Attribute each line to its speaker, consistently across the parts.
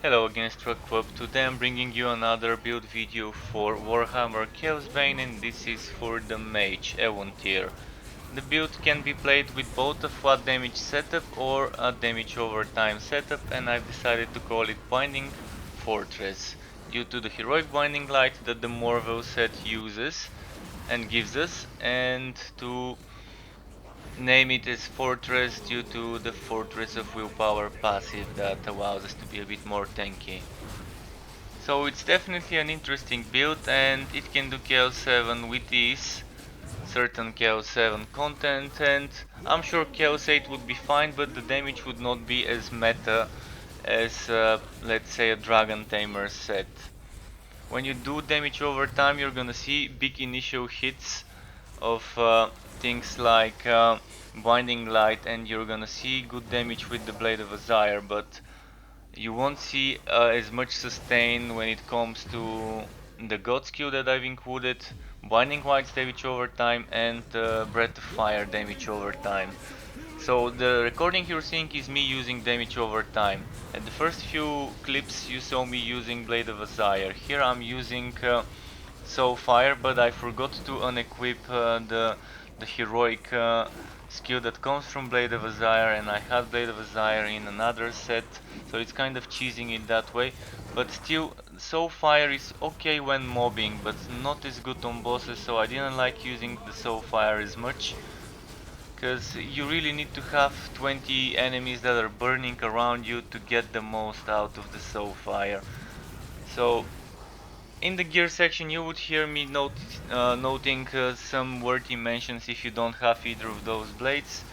Speaker 1: Hello again, Struck. Today I'm bringing you another build video for Warhammer Chaosbane, and this is for the Mage, Elontir. The build can be played with both a flat damage setup or a damage over time setup, and I've decided to call it Binding Fortress, due to the heroic binding light that the Morvael set uses and gives us, and to name it as Fortress due to the Fortress of Willpower passive that allows us to be a bit more tanky. So it's definitely an interesting build, and it can do Chaos 7 with ease, certain Chaos 7 content, and I'm sure Chaos 8 would be fine, but the damage would not be as meta as let's say a Dragon Tamer set. When you do damage over time, you're gonna see big initial hits of things like Binding Light, and you're gonna see good damage with the Blade of Azyre, but you won't see as much sustain when it comes to the God skill that I've included, Binding Light's damage over time, and Breath of Fire damage over time. So the recording you're seeing is me using damage over time. At the first few clips you saw me using Blade of Azyre. Here I'm using Soul Fire, but I forgot to unequip the heroic skill that comes from Blade of Azyre, and I had Blade of Azyre in another set, so it's kind of cheesing it that way. But still, Soul Fire is okay when mobbing, but not as good on bosses, so I didn't like using the Soul Fire as much, because you really need to have 20 enemies that are burning around you to get the most out of the Soul Fire. So in the gear section you would hear me noting some worthy mentions if you don't have either of those blades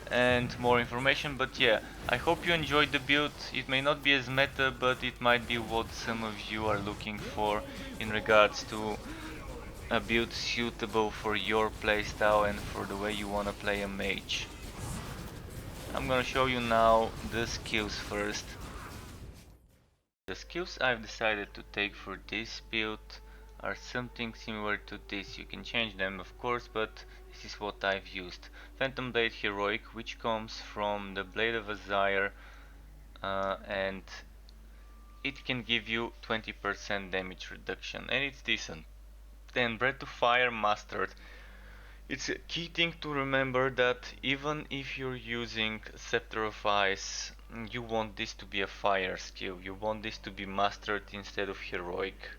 Speaker 1: and more information, but yeah, I hope you enjoyed the build. It may not be as meta, but it might be what some of you are looking for in regards to a build suitable for your playstyle and for the way you wanna play a mage. I'm gonna show you now the skills first. The skills I've decided to take for this build are something similar to this. You can change them of course, but this is what I've used. Phantom Blade Heroic, which comes from the Blade of Azyre, and it can give you 20% damage reduction, and it's decent. Then Breath of Fire Mastered. It's a key thing to remember that even if you're using Scepter of Ice, you want this to be a fire skill. You want this to be mastered instead of heroic.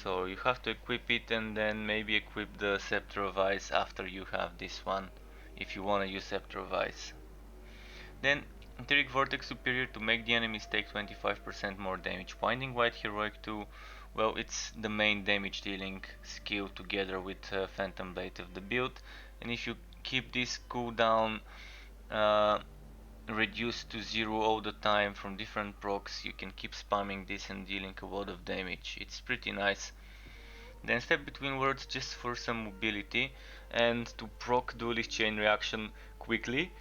Speaker 1: So you have to equip it and then maybe equip the Scepter of Ice after you have this one, if you want to use Scepter of Ice. Then Etheric Vortex Superior to make the enemies take 25% more damage. Binding White Heroic 2, well, it's the main damage dealing skill together with Phantom Blade of the build, and if you keep this cooldown uh, reduced to 0 all the time from different procs, you can keep spamming this and dealing a lot of damage. It's pretty nice. Then Step Between Worlds just for some mobility and to proc Duelist Chain Reaction quickly.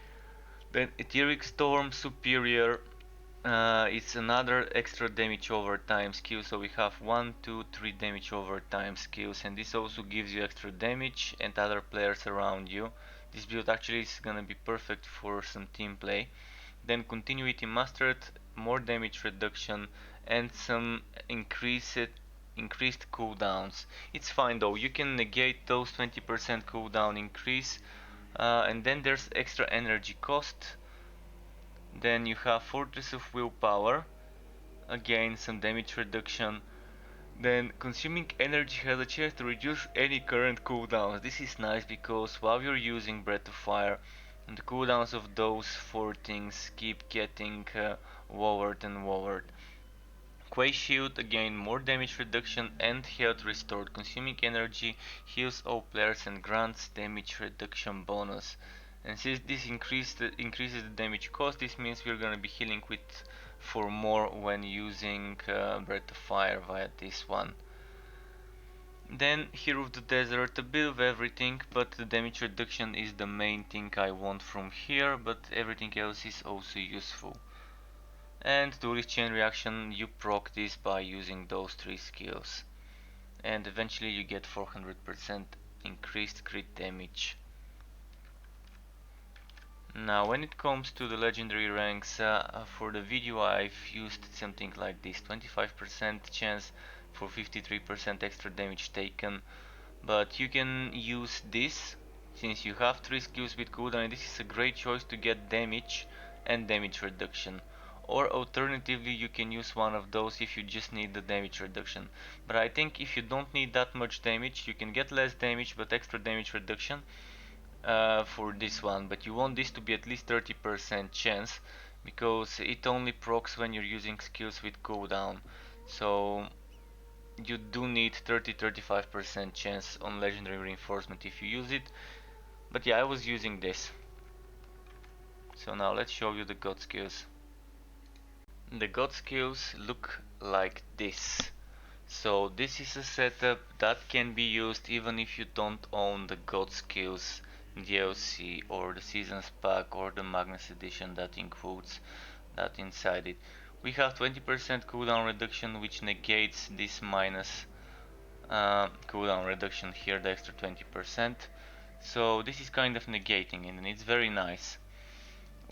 Speaker 1: Then Etheric Storm Superior, it's another extra damage over time skill, so we have 1, 2, 3 damage over time skills, and this also gives you extra damage and other players around you. This build actually is gonna be perfect for some team play. Then Continuity Mastered, more damage reduction and some increased cooldowns. It's fine though, you can negate those 20% cooldown increase, and then there's extra energy cost. Then you have Fortress of Willpower, again some damage reduction. Then consuming energy has a chance to reduce any current cooldowns. This is nice because while you're using Breath of Fire, the cooldowns of those four things keep getting lowered and lowered. Quake Shield, again more damage reduction and health restored. Consuming energy heals all players and grants damage reduction bonus. And since this increases the damage cost, this means we're gonna be healing with for more when using Breath of Fire via this one. Then Hero of the Desert, a bit of everything, but the damage reduction is the main thing I want from here, but everything else is also useful. And Duelist Chain Reaction, you proc this by using those three skills. And eventually you get 400% increased crit damage. Now when it comes to the legendary ranks, for the video I've used something like this: 25% chance for 53% extra damage taken. But you can use this since you have 3 skills with cooldown, and this is a great choice to get damage and damage reduction. Or alternatively, you can use one of those if you just need the damage reduction. But I think if you don't need that much damage, you can get less damage but extra damage reduction for this one. But you want this to be at least 30% chance, because it only procs when you're using skills with cooldown. So you do need 30-35% chance on legendary reinforcement if you use it. But yeah, I was using this. So now let's show you the god skills. The god skills look like this. So this is a setup that can be used even if you don't own the god skills DLC or the seasons pack or the Magnus edition that includes that inside it. We have 20% cooldown reduction, which negates this minus cooldown reduction here, the extra 20%. So this is kind of negating it, and it's very nice.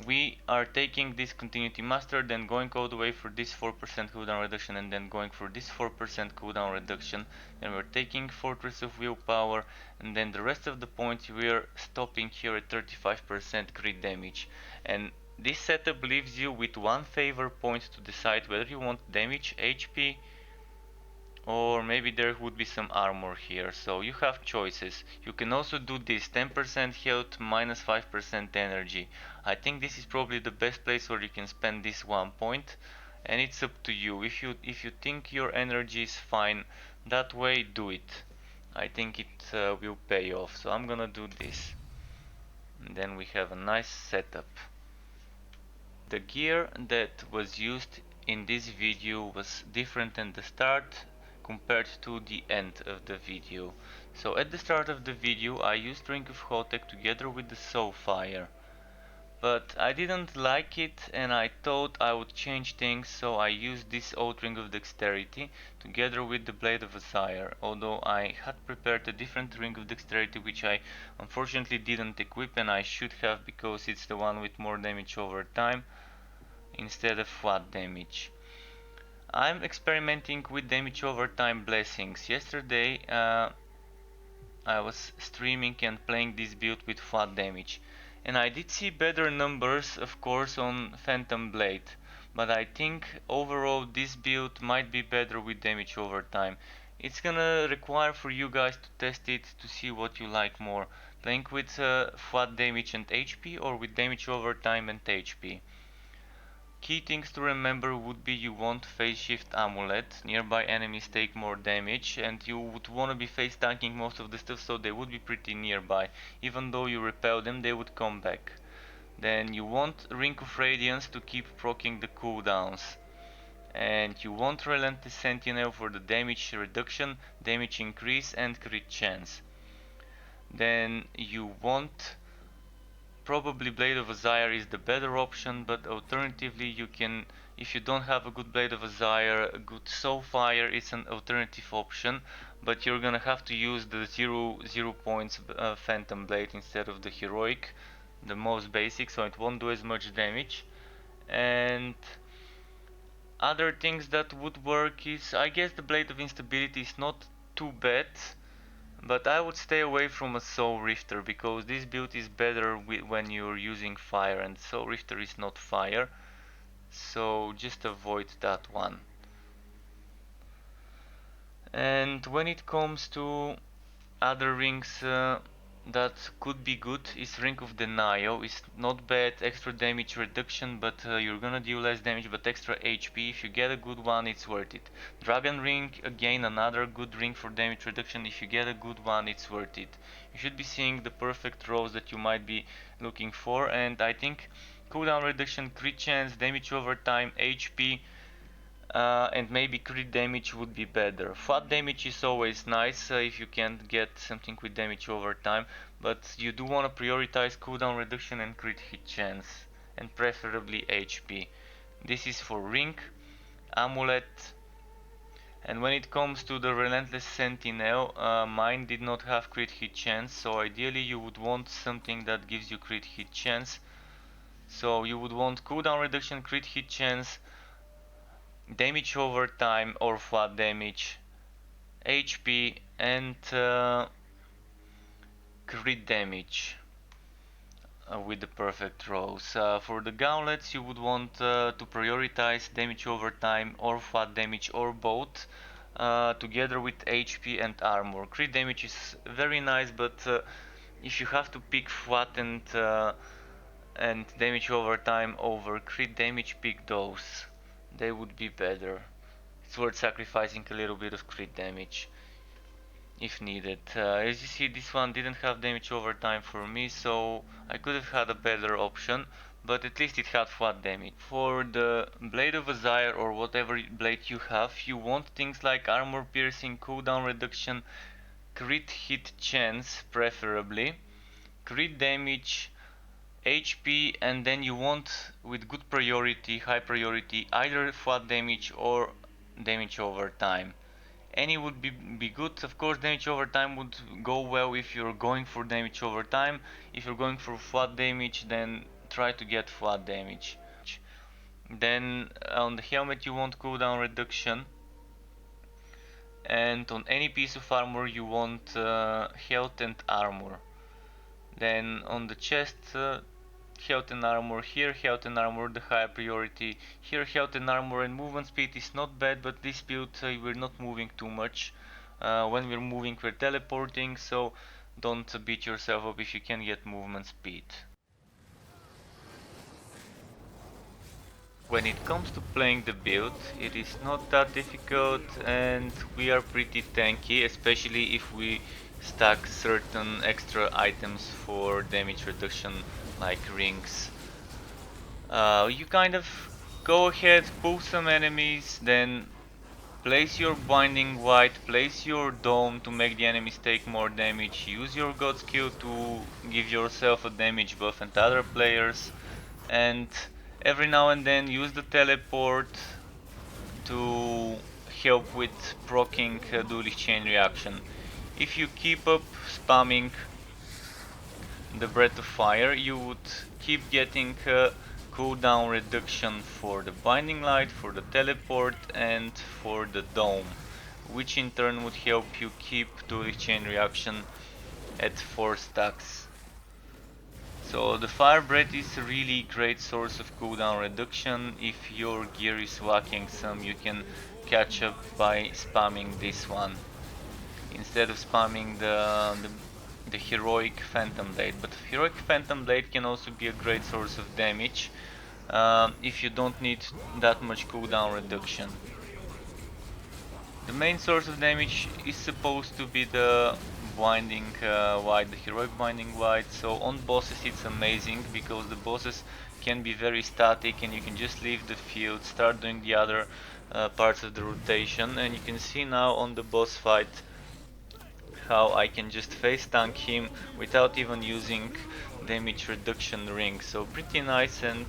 Speaker 1: We are taking this continuity master, then going all the way for this 4% cooldown reduction, and then going for this 4% cooldown reduction. Then we're taking Fortress of Willpower, and then the rest of the points we're stopping here at 35% crit damage. And this setup leaves you with one favor point to decide whether you want damage, HP, or maybe there would be some armor here, so you have choices. You can also do this 10% health minus 5% energy. I think this is probably the best place where you can spend this 1 point, and it's up to you. If you think your energy is fine that way, do it. I think it will pay off, so I'm gonna do this. And then we have a nice setup. The gear that was used in this video was different at the start compared to the end of the video. So at the start of the video I used Ring of Hotek together with the Soulfire, but I didn't like it and I thought I would change things, so I used this old Ring of Dexterity together with the Blade of Azyre, although I had prepared a different Ring of Dexterity which I unfortunately didn't equip, and I should have, because it's the one with more damage over time instead of flat damage. I'm experimenting with damage over time blessings. Yesterday I was streaming and playing this build with flat damage, and I did see better numbers of course on Phantom Blade, but I think overall this build might be better with damage over time. It's gonna require for you guys to test it to see what you like more, playing with flat damage and HP or with damage over time and HP. Key things to remember would be you want phase shift amulet, nearby enemies take more damage, and you would want to be phase tanking most of the stuff, so they would be pretty nearby. Even though you repel them, they would come back. Then you want Ring of Radiance to keep proccing the cooldowns. And you want Relentless Sentinel for the damage reduction, damage increase and crit chance. Then you want probably Blade of Azyre is the better option, but alternatively you can, if you don't have a good Blade of Azyre, a good Soulfire is an alternative option, but you're gonna have to use the 0 points Phantom Blade instead of the Heroic, the most basic, so it won't do as much damage. And other things that would work is, I guess the Blade of Instability is not too bad, but I would stay away from a Soul Rifter, because this build is better when you're using fire, and Soul Rifter is not fire, so just avoid that one. And when it comes to other rings that could be good, is Ring of Denial. It's not bad, extra damage reduction, but you're gonna deal less damage but extra HP. If you get a good one, it's worth it. Dragon Ring, again another good ring for damage reduction. If you get a good one, it's worth it. You should be seeing the perfect rows that you might be looking for, and I think cooldown reduction, crit chance, damage over time, HP, and maybe crit damage would be better. Flat damage is always nice if you can get something with damage over time, but you do want to prioritize cooldown reduction and crit hit chance, and preferably HP. This is for ring, amulet, and when it comes to the Relentless Sentinel, mine did not have crit hit chance, so ideally you would want something that gives you crit hit chance. So you would want cooldown reduction, crit hit chance, damage over time or flat damage, HP, and crit damage with the perfect rolls. For the gauntlets, you would want to prioritize damage over time or flat damage or both, together with HP and armor. Crit damage is very nice, but if you have to pick flat and damage over time over crit damage, pick those. They would be better. It's worth sacrificing a little bit of crit damage if needed. As you see, this one didn't have damage over time for me, so I could have had a better option, but at least it had flat damage. For the Blade of Azyre or whatever blade you have, you want things like armor piercing, cooldown reduction, crit hit chance preferably, crit damage, HP, and then you want with good priority, high priority, either flat damage or damage over time. Any would be good. Of course, damage over time would go well if you're going for damage over time. If you're going for flat damage, then try to get flat damage. Then on the helmet you want cooldown reduction, and on any piece of armor you want health and armor. Then on the chest, health and armor. Here health and armor the high priority. Here health and armor and movement speed is not bad, but this build we're not moving too much. When we're moving we're teleporting, so don't beat yourself up if you can get movement speed. When it comes to playing the build, it is not that difficult and we are pretty tanky, especially if we stack certain extra items for damage reduction like rings. You kind of go ahead, pull some enemies, then place your binding white, place your dome to make the enemies take more damage, use your god skill to give yourself a damage buff and other players, and every now and then use the teleport to help with proccing duelist chain reaction. If you keep up spamming the Breath of Fire, you would keep getting cooldown reduction for the binding light, for the teleport and for the dome, which in turn would help you keep duelist chain reaction at 4 stacks. So the Fire Breath is a really great source of cooldown reduction. If your gear is lacking some, you can catch up by spamming this one instead of spamming the heroic Phantom Blade. But heroic Phantom Blade can also be a great source of damage if you don't need that much cooldown reduction. The main source of damage is supposed to be the binding white, the heroic binding white. So on bosses it's amazing because the bosses can be very static and you can just leave the field, start doing the other parts of the rotation, and you can see now on the boss fight how I can just face tank him without even using damage reduction ring. So pretty nice, and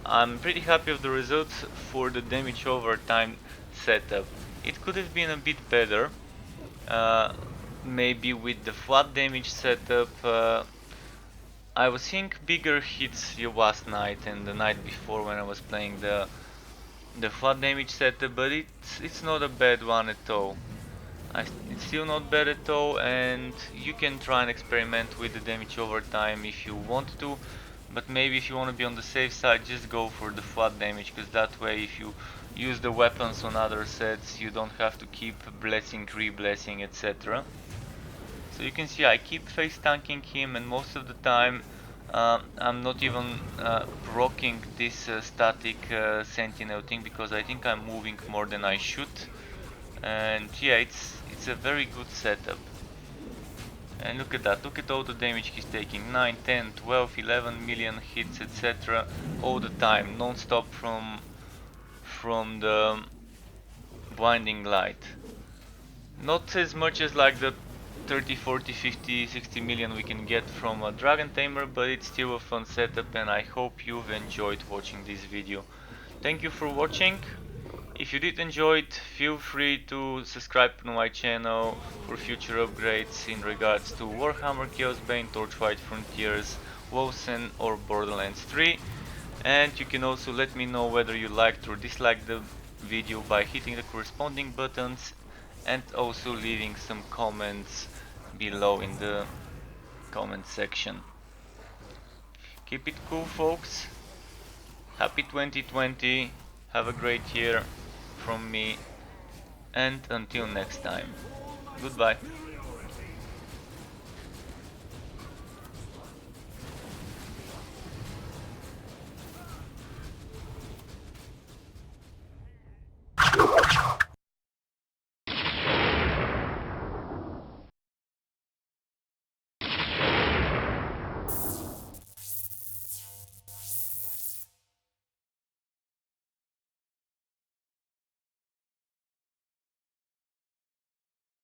Speaker 1: I'm pretty happy with the results for the damage over time setup. It could have been a bit better, maybe with the flat damage setup. I was seeing bigger hits last night and the night before when I was playing the flat damage setup, but it's not a bad one at all. It's still not bad at all, and you can try and experiment with the damage over time if you want to, but maybe if you want to be on the safe side, just go for the flat damage, because that way if you use the weapons on other sets you don't have to keep blessing, re-blessing, etc. So you can see I keep face tanking him, and most of the time I'm not even rocking this static sentinel thing because I think I'm moving more than I should. And yeah, it's a very good setup. And look at that, look at all the damage he's taking, 9, 10, 12, 11 million hits, etc. all the time, non-stop from the blinding light. Not as much as like the 30, 40, 50, 60 million we can get from a Dragon Tamer, but it's still a fun setup, and I hope you've enjoyed watching this video. Thank you for watching. If you did enjoy it, feel free to subscribe to my channel for future upgrades in regards to Warhammer, Chaosbane, Torchlight Frontiers, Wolfsen or Borderlands 3. And you can also let me know whether you liked or disliked the video by hitting the corresponding buttons and also leaving some comments below in the comment section. Keep it cool, folks. Happy 2020. Have a great year from me. And until next time. Goodbye.